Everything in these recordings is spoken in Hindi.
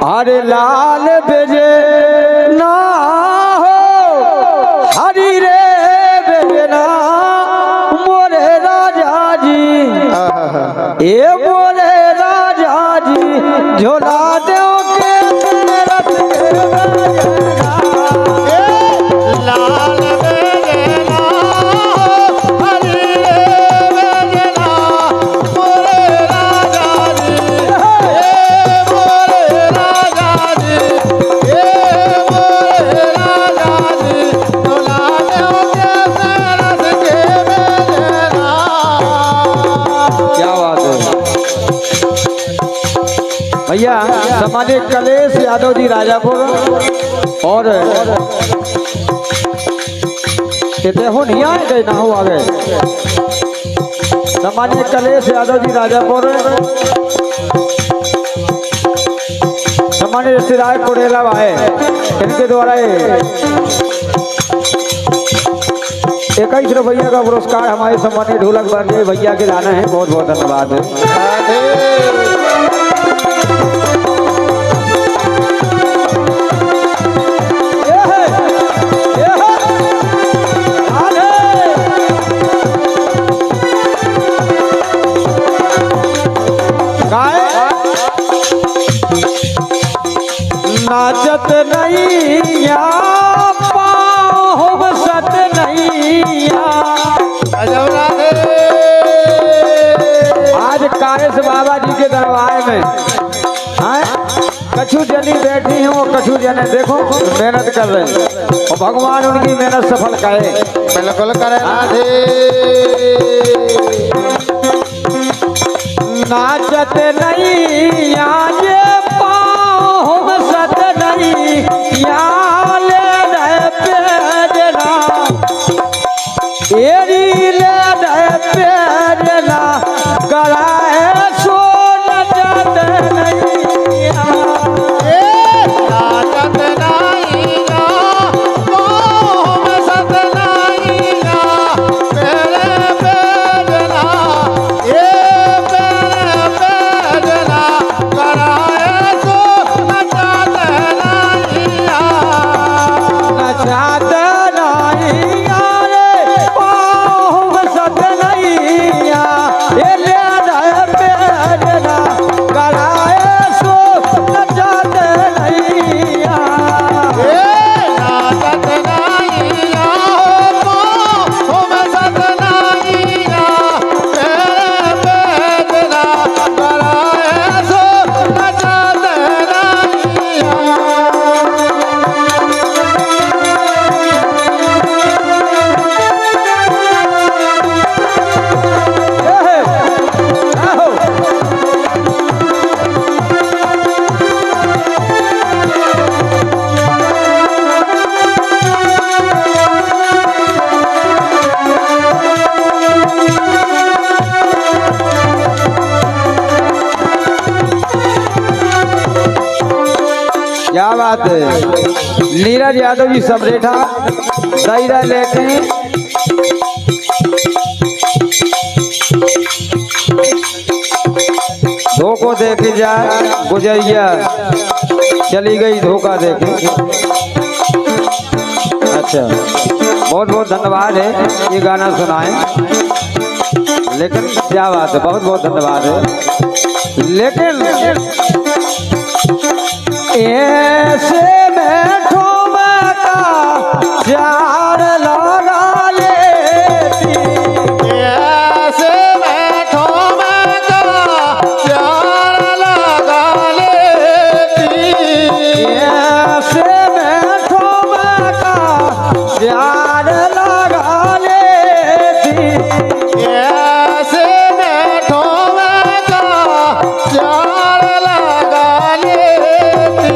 अरे लाल बेजे ना हो हरी रे बेजे ना मोरे राजा जी ए मोरे राजा जी झोला दो के रथ के लाल बेजना हरी रे बेजना मोरे राजा जी मोरे राजा जी मोरे राजा जी झोला दो के रथ के बेजना। क्या बात है भैया। सामान्य कलेश यादव जी राजापुर और कहते हो नहीं आए गए ना हो आगे। सामान्य कलेश यादव जी राजापुर सामान्य रिश्तेदार कोड़ेला भाई इनके द्वारा 21 रुपया का पुरस्कार हमारे सम्मानित ढोलक बंदे भैया के लाना है। बहुत बहुत धन्यवाद है। नाचत नहीं पाँव सत नहीं आज कारेश बाबा जी के दरबार में कछु जनी बैठी हैं वो कछु जने देखो मेहनत कर रहे हैं और भगवान उनकी मेहनत सफल करे। बिल्कुल करे नाचत नहीं आज पाँव सत नहीं ले पेड़ना एरी ले पेड़ना गलाए सोन जत नहीं नाचत नहीं मोह सत नहीं मेरे बेजना बेजना कराए सो नचात नहीं नचात नहीं रे पाँव सत नहीं ले पेड़ना गलाए सो नचात नहीं नाचत नहीं मोह सत नहीं मेरे बेजना कराए सो नचात नहीं। क्या बात है। नीरज यादव जी सबरेठा दायरा लेके धोखो देखे जाए गुजरिया चली गई धोखा देखे। अच्छा बहुत बहुत धन्यवाद है ये गाना सुनाए। लेकिन क्या बात है बहुत बहुत धन्यवाद है। लेकिन ऐसे बैठो मैं का चार लगा लेती ऐसे बैठो मैं चार लगा लेती ऐसे बैठो मैं का चार लगा लेती ऐसे बैठो मैं चार लगा लेती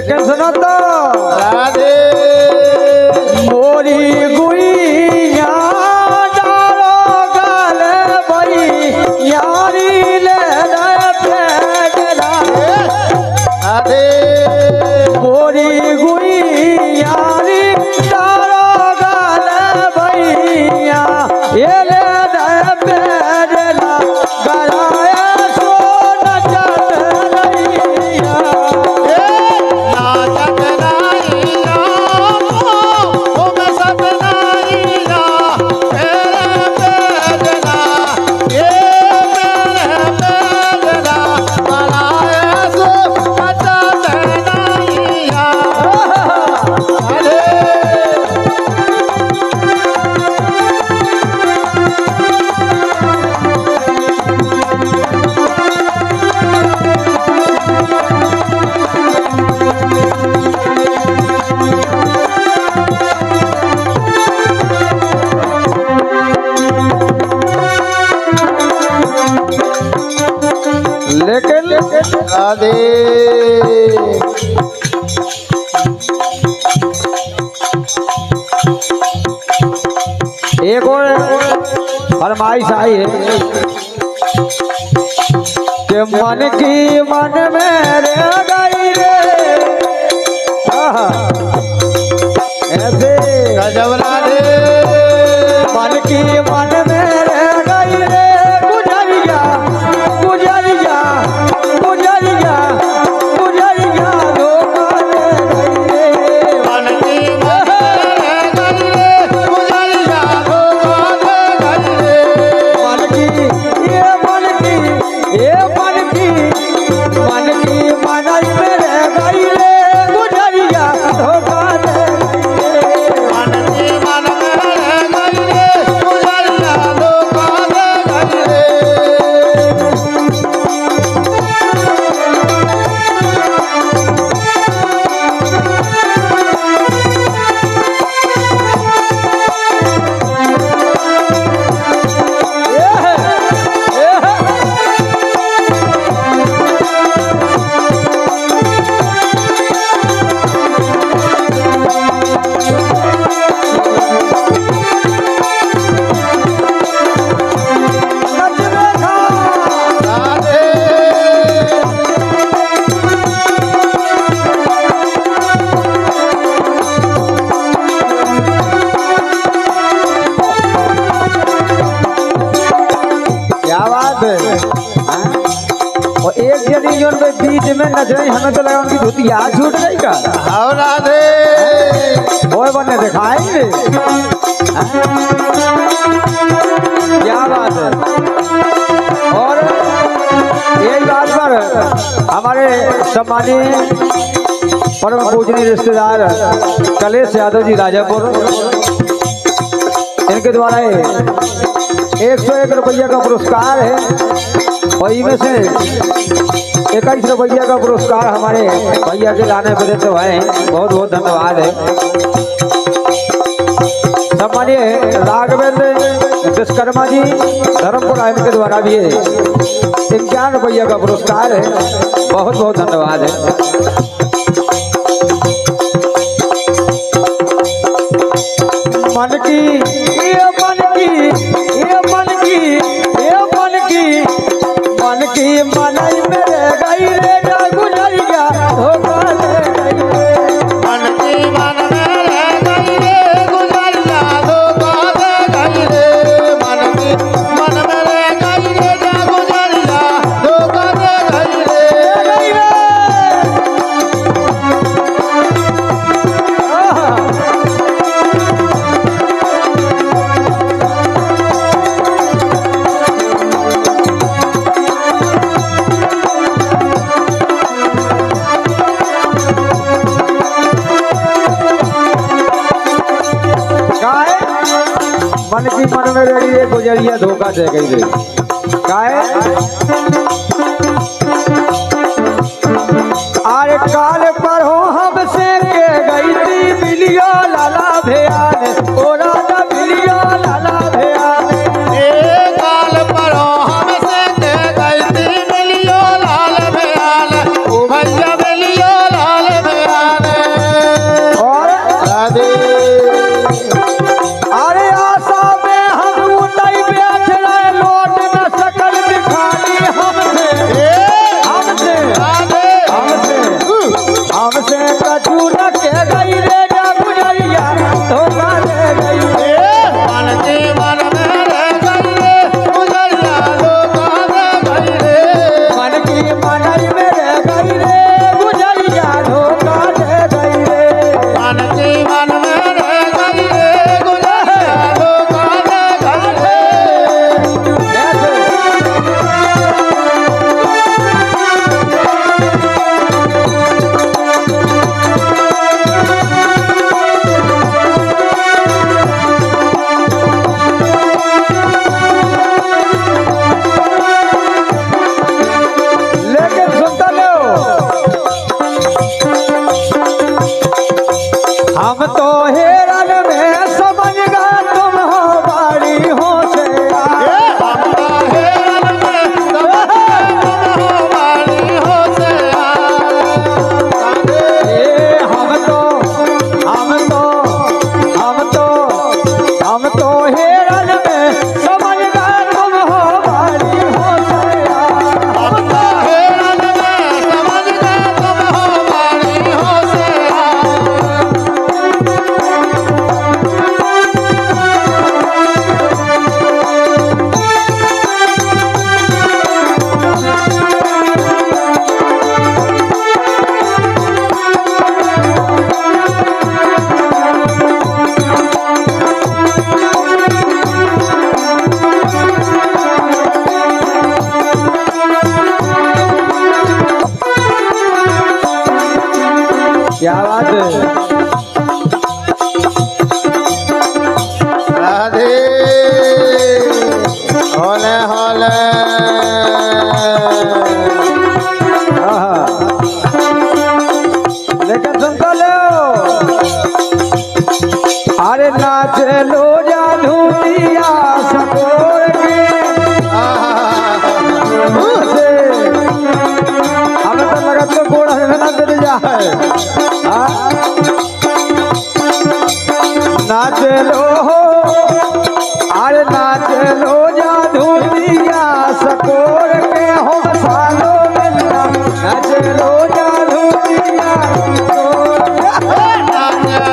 लेकिन सुनो तो राधे मोरी गुइया डालो गल बई यारी ले फेंकना राधे मोरी गुइयारी डालो गल बईया ये ले फेंकना गलाया सोना चल रैया नाचत नाइया ओ मैं सत नाइया तेरे बेजना ये मेरे बेजना मनाए सो नाचत नाइया अरे लेकिन राधे एक और फरमाइश आई है कि मन की मन में रह गई रे आहा, ऐसे गजब राधे मन की मन में रह गई रे गुजरिया गुजरिया गुजरिया गुजरिया धोखा दे गई रे मन की मन में गई रे गुजरिया धोखा दे गई रे मन की ये मन की ये मन की मन की मन में रह गई रे गुजरिया धोखा दे गई रे मन की मन में रह गई रे गुजरिया धोखा दे गई रे ये है, ये है। सच देखा राधे क्या बात है हाँ? और एक जनी जो उनके बीच में नच रही हमें तो लगा उनकी धुतिया छूट गई का आओ राधे वो बनने दिखाएंगे हाँ? क्या बात है और एक बात पर हमारे सम्मानीय परम पूजनीय रिश्तेदार कलेश यादव जी राजापुर इनके द्वारा 101 रुपया का पुरस्कार है और इनमें से 21 रुपया का पुरस्कार हमारे भैया के लाने पर देते हुए बहुत बहुत धन्यवाद है। सम्मानीय राघवेंद्र विश्वकर्मा जी धर्मपुर इनके द्वारा भी है 51 रुपया का पुरस्कार है बहुत बहुत धन्यवाद है। मन की ये मन की ये मन की ये मन की मन की मन में रह गई रे गुजरिया धोखा दे गई रे मन की मन में रह गई रे गुजरिया धोखा दे गई रे मन की मन में रह गई रे गुजरिया धोखा दे गई रे मन की मन में रही रे गुजरिया धोखा दे गई रे काहे अरे काल पर हो हमसे के गई थी मिलियो लाला भैयान ओ राजा मिलियो लाला भैयान काल पर हमसे दे गई थी मिलियो लाल भैयाल ओ भैया मिलियो लाल भैयाल क्या बात है। राधे होले होले लेकिन सुनता लो अरे नाच लो जानू दिया सकोर के हमें तो लगा तो गोड़ा है ना दे जा है नाच लो अरे नाच लो जानू दिया सकोर के हो सालो मिलना नाच लो जानू दिया सकोर के।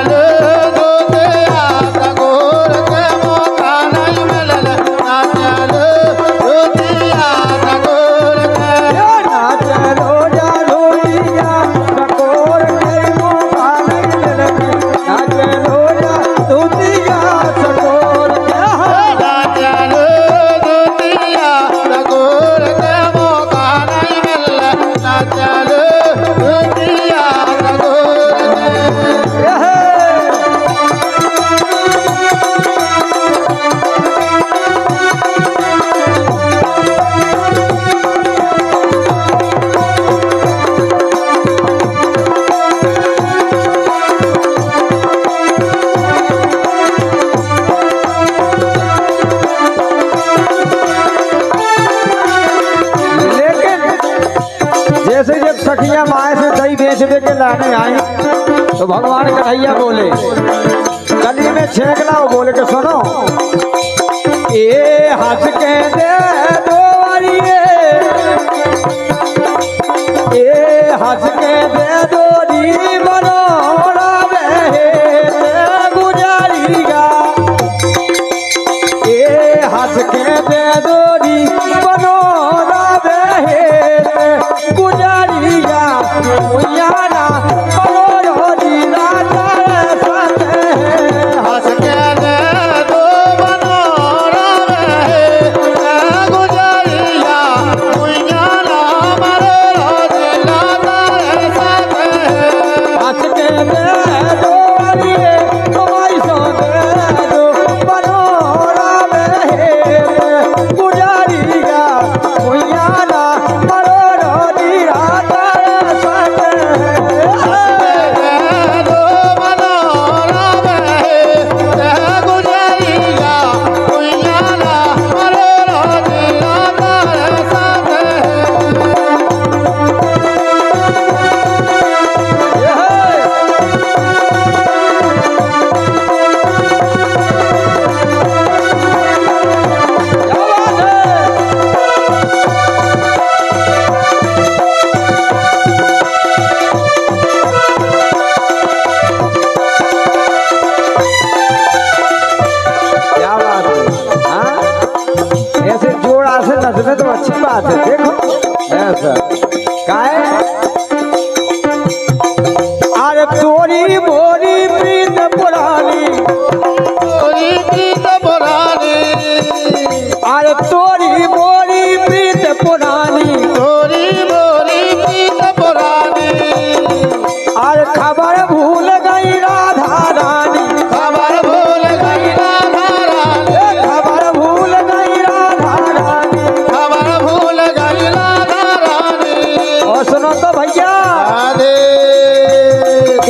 जैसे जब सखिया माए से दही बेच दे के लाने आई तो भगवान कन्हैया बोले गली में छेकला वो बोले के सुनो ये हंस के दे दो वारिये ये हंस के दे दो री मनोरा बहे गुजारिया ये हंस के दे दो री मनोरा बहे गुजारिया उयाना मनोरो दीना साथे हंस के दे दो मनोरा रहे गुजारिया उयाना मनोरो दीना साथे हंस के दे दो वालिए तुम्हारी सो दे दो मनोरा बहे गुजारिया उयाना मनोरो दीना साथे दो मनोरा रहे गुजारिया उयाना मनोरो दीना साथे क्या बात है हाँ? ऐसे जोड़ा से नचने तो अच्छी बात है देखो ऐसा काहे अरे तोरी बोरी प्रीत पुरानी प्रीत पुरानी अरे तोरी बोरी प्रीत पुरानी थोड़ी बोली प्रीत पुरानी अरे खबर भूल गई राधा रानी खबर भूल गई राधा रानी खबर भूल गई राधा रानी खबर भूल गई राधा रानी और सुनो तो भैया राधे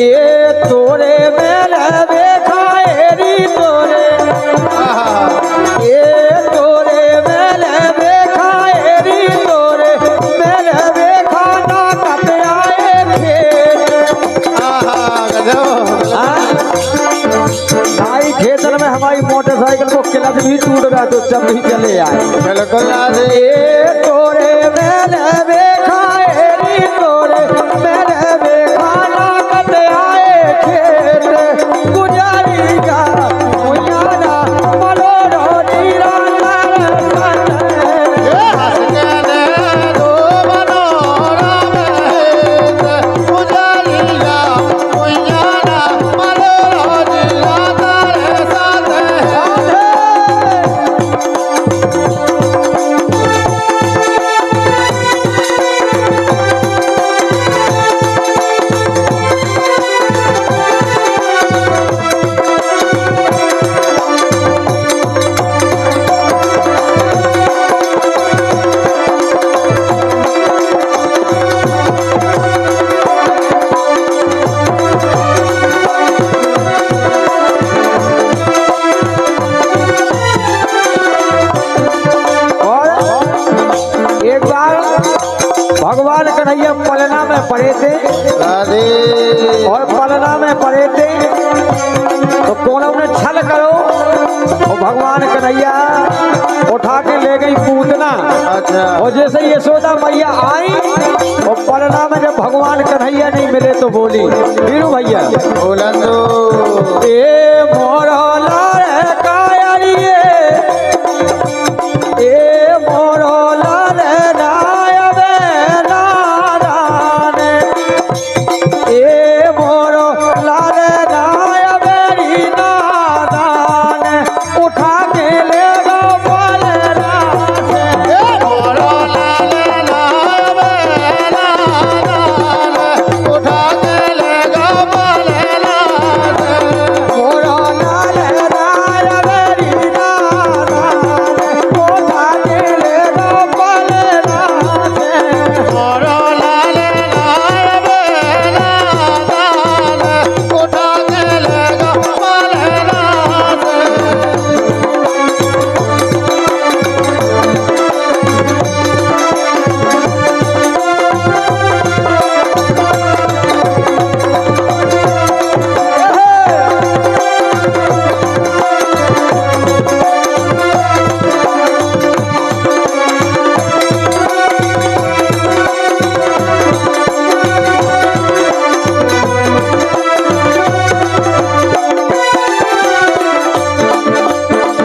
ये तोरे मेरे देखा एरी तोरे ये तोरे मेरे देखा एरी तोरे मेरे देखा ना कट आए खेत भाई खेतन में हमारी मोटरसाइकिल को क्लच भी टूट गया तो जब भी चले आए बिल्कुल राधे ये तोरे मेरे देखा एरी तोरे मेरे देखा ना कट आए खेत गुजारिया उयाना मनोरो दीरा हंस के दे दो मनोरा रहे गुजारिया उयाना मनोरो दीना साथे एक बार भगवान कन्हैया पलना में पड़े थे राधे और पलना में पड़े थे तो कोनों ने छल करो और भगवान कन्हैया उठा के ले गई पूतना। अच्छा और जैसे यशोदा मैया आई और पलना में जब भगवान कन्हैया नहीं मिले तो बोली वीरू भैया बोला तो ए मोरा लारे कायरिए ए मोरा लारे नायबे नाराने ए मोरा लारे नायबे री नाराने उठा के ले गो पलना से मोरो लाले लावे लाले उठा के ले गो पलना से मोरा लारे नायबे री नाराने उठा के ले गो पलना से मोरो लाले लावे लाले उठा के ले गो पलना से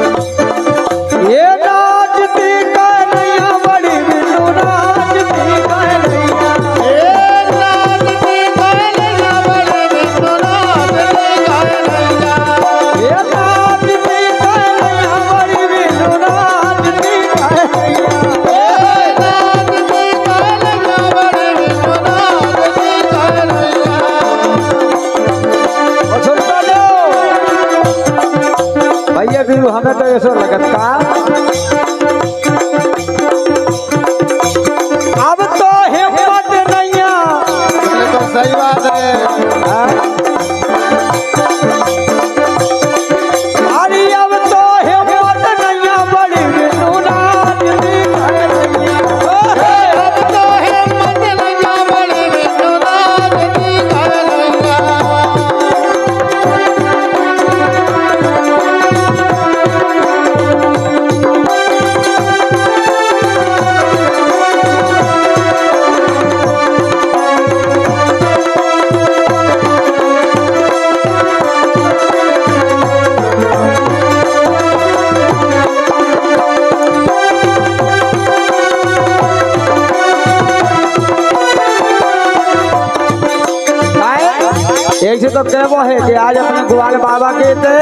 ये नाचती कन्हैया बड़ी बिल्लू नाचती कन्हैया ये नाचती कन्हैया बड़ी बिल्लू नाचती कन्हैया और सुनता लो भैया बिल्लू हमें तो ऐसा लगत का अब तो हिम्मत नहीं सही बात है अरे अब तो हिम्मत नहीं बड़ी बिल्लू नाचती कन्हैया अब तो हिम्मत लगा बड़ी विश्वनाथ की कन्हैया एक से तो कहबो है कि आज अपने ग्वाल बाबा के थे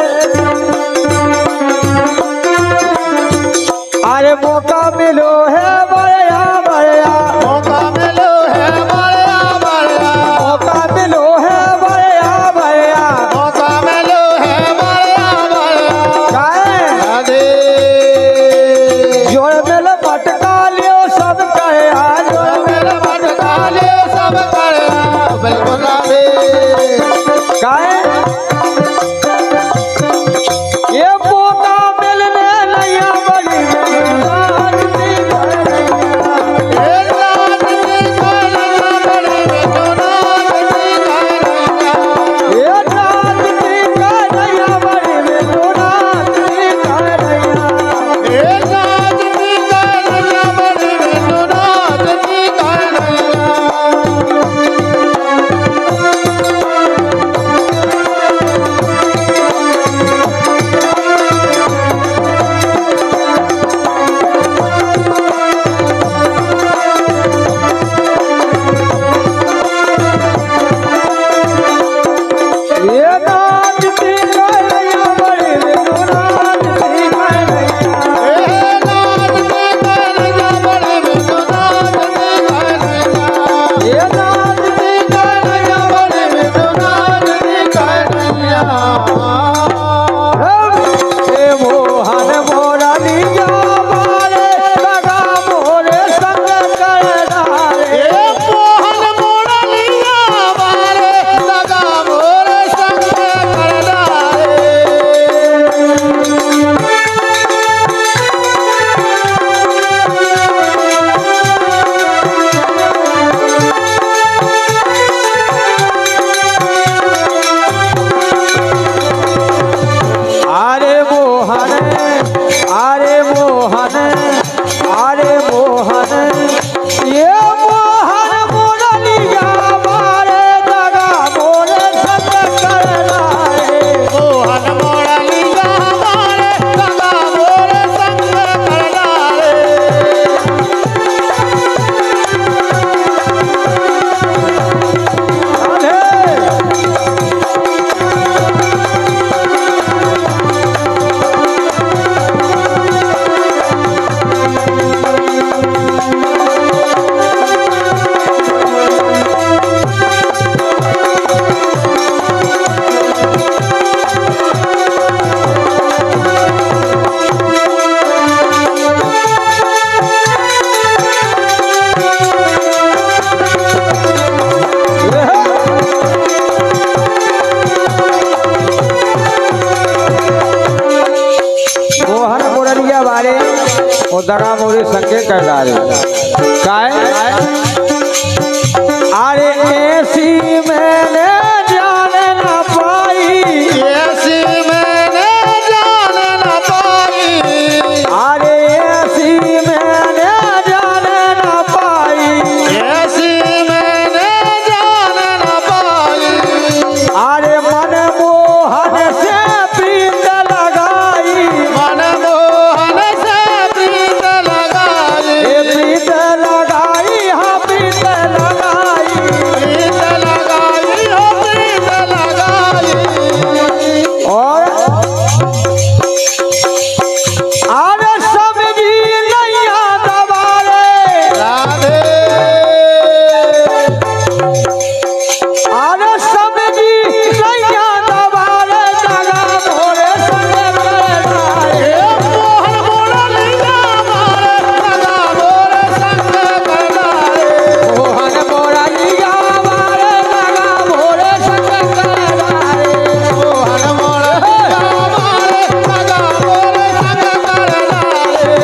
अरे मौका मिलो है बड़या बड़या मौका मिलो है बड़या बड़या मौका मिलो है बड़या बड़या मौका मिलो है बड़या बड़या काहे राधे जोड़ मिल पटका लियो सब कहे आज मेरे मन काले सब करे बिल्कुल राधे काहे ये मौका मिलने नहीं बड़ी नाचती कन्हैया कर डाले काय अरे ऐसी मैंने जान न पाई ऐसी मैंने जान न पाई अरे ऐसी मैंने जान न पाई ऐसी मैंने जान न पाई अरे मनमोहन से प्रीत लगाई मनमोहन से प्रीत लगाई प्रीत लगाई हाँ प्रीत लगाई प्रीत लगाई हो प्रीत लगाई और अरे सब्जी नैया दबारे राधे अरे सब्जी नैया दबारे जगा भोरे संग हे मोहन मुरलिया मारे लगा मोरे संग करनारे मोहन मोरलिया मारे जगा भोरे संग करारे मोहन मुरलिया मारे लगा मोरे संग करनारे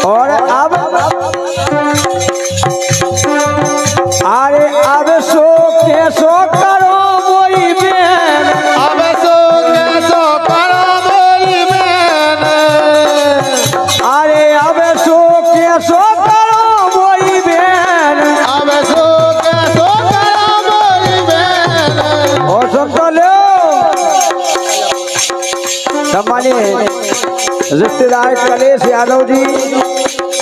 और अब अरे अब सो के सो करो मोई बेन अब सो के सो करो मोरी बहन अरे अब सो के सो करो मोई बेन अब सो के सो करो मोरी बहन और सुन तो लो सम्मानित रिश्तेदार कलेश यादव जी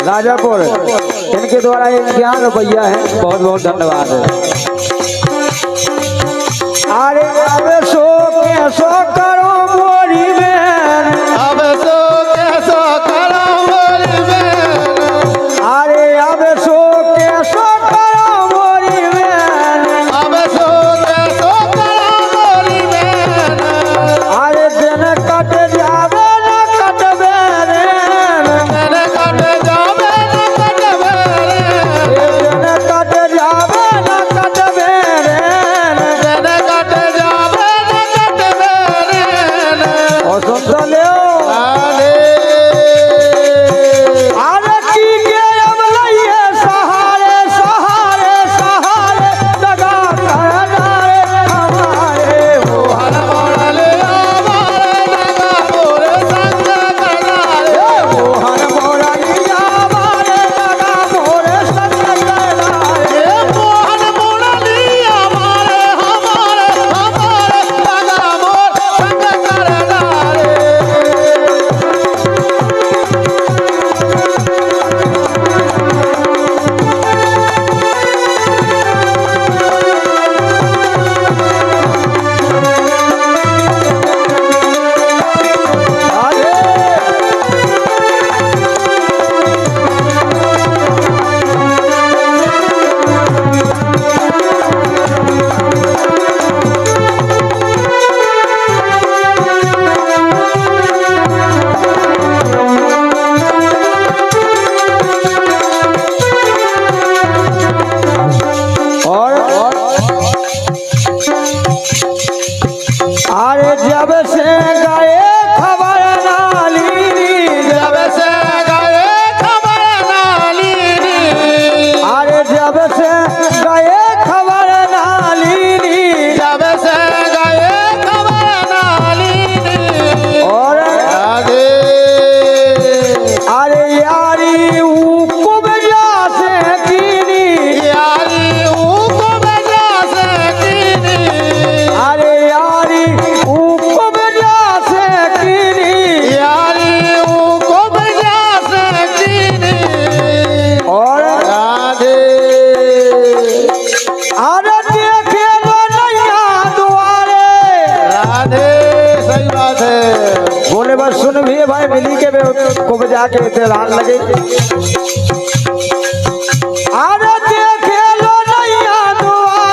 राजापुर इनके द्वारा 11 रुपया है बहुत बहुत धन्यवाद अरे अब सो के सो करो मोरी बेन अब सो के सो करो मोरी बहन अरे अब सो के सो करो मोरी बेन अब सो के सो करो मोरी बहन अरे दिन कट जावे न कटबे रे मैंने कट जावे न कटवे दिन कट जावे न कटबे रे मैंने कट जावे न कटवे और सुन तो लो राधे अरे की के अब लइए सहारे सहारे सहारे लगा करनारे हमारे हो मोहन मुरलिया मारे लगा मोरे संग करनारे मोहन मोरलिया मारे लगा मोरे संग करारे हे मोहन मुरलिया मारे हमारे लगा मोर संग करनारे और अरे जब से गए खबर नाली जब से गए खबर नाली अरे जब से गए खबर नाली जब से गए खबर नाली और राधे अरे यारी कुब से कीनी यारी को बजा से कीनी अरे यारी कुब से कीनी यारी को बजा से कीनी और राधे अरे देखे लो नैया दुआरे राधे सही बात है बोले बस सुन भी भाई मिली के को बजा के तेरान लगे अरे देखे लो नैया दुआरे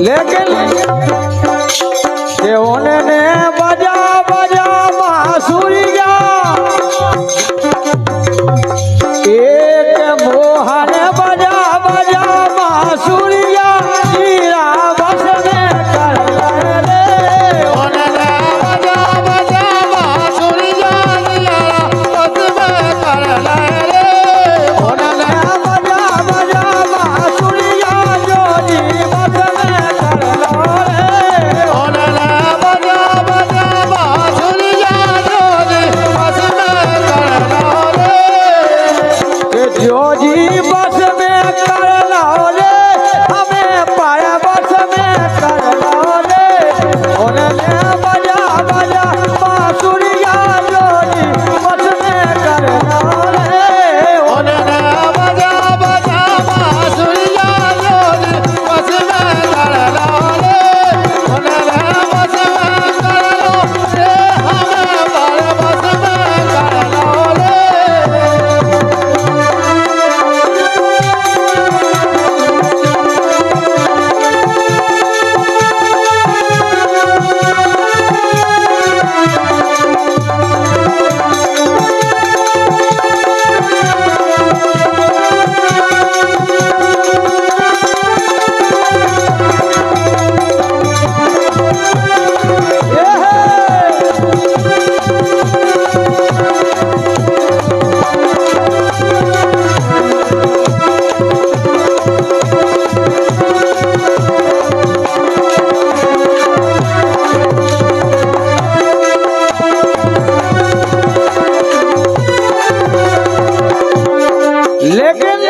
लेकिन ने बजा बजा बांसुरिया एक मोहन बजा बजा बांसुरिया हीरा बस में कर रे ओनने बजा बजा बांसुरिया हीरा बस में कर रे ओनने बजा बजा बांसुरिया जोड़ी बस में कर रे ओनने बजा बजा बांसुरिया जोड़ी बस में कर रे जोजी बस में कर लो रे हमें पाय बस में कर लो रे उन्हें बजा बजा बांसुरिया जोड़ी बस में कर लो रे ओनने बजा बजा बांसुरिया जोड़ी बस में कर रे ओनने बस में कर लो रे हमें पर बस में कर लो रे ये है लेकिन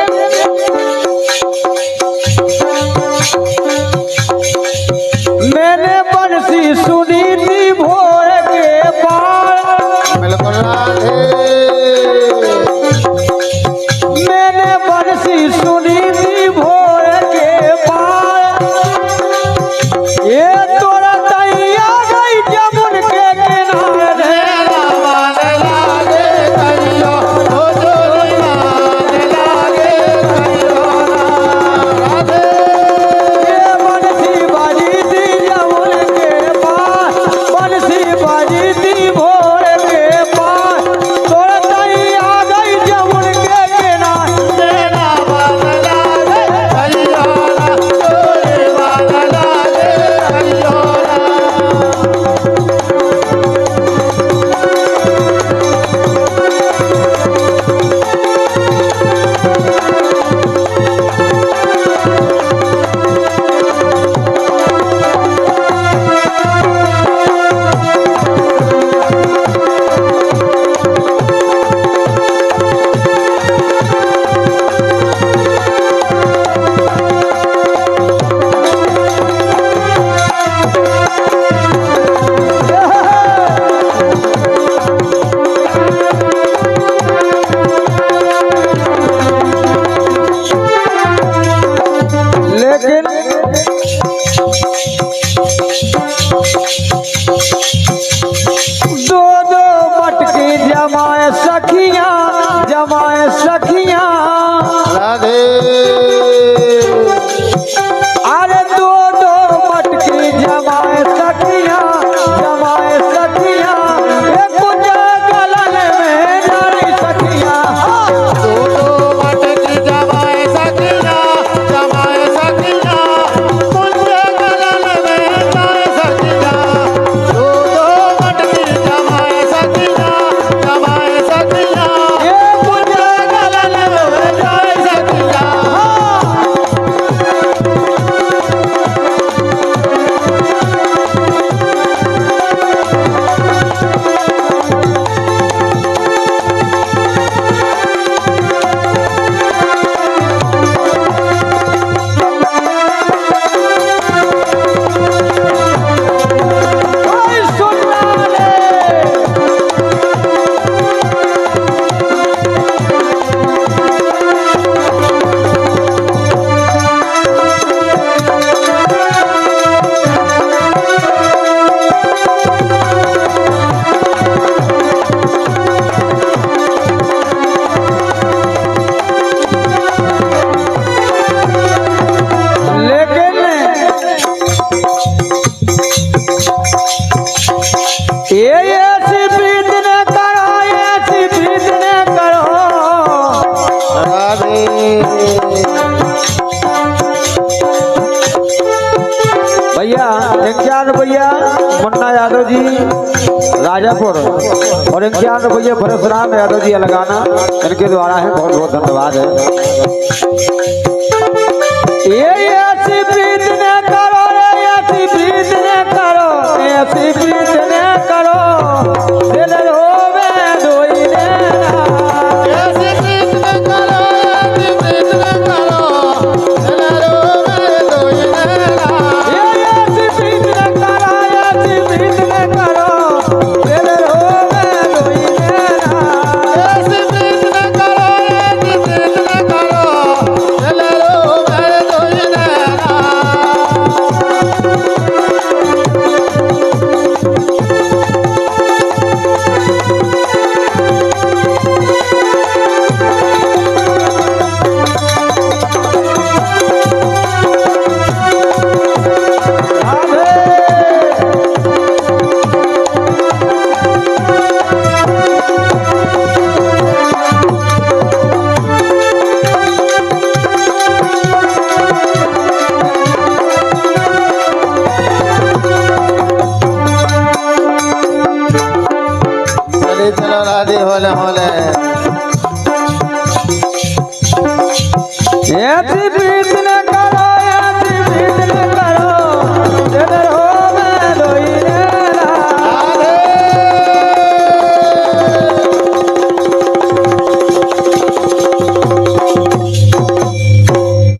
मैंने बंसी सुनी थी भोर के बाद बिल्कुल राधे मैंने बंसी सुनी थी भोर के बाद ये तोरा दैया गई जमुन के किनारे मान लागे कहियो हो जोरी मान लागे कहियो राधे ये बंसी बाजी थी जमुन के पास भैया 51 रुपया मुन्ना यादव जी राजापुर और 51 रुपये परशुराम यादव जी अलगाना, इनके द्वारा है। बहुत बहुत धन्यवाद है। ये ऐसी प्रीत न करो रे, ऐसी प्रीत न करो, ऐसी प्रीत न करो, दिल रोवे दोई नैना। ऐसी प्रीत न करो, ऐसी प्रीत न करो, दिल रोवे दोई नैना। ऐसी प्रीत न करो, ऐसी प्रीत न करो, दिल रोवे दोई नैना। ऐसी प्रीत न करो, ऐसी प्रीत न करो, दिल रोवे दोई नैना। चलो राधे होले होले। ऐसी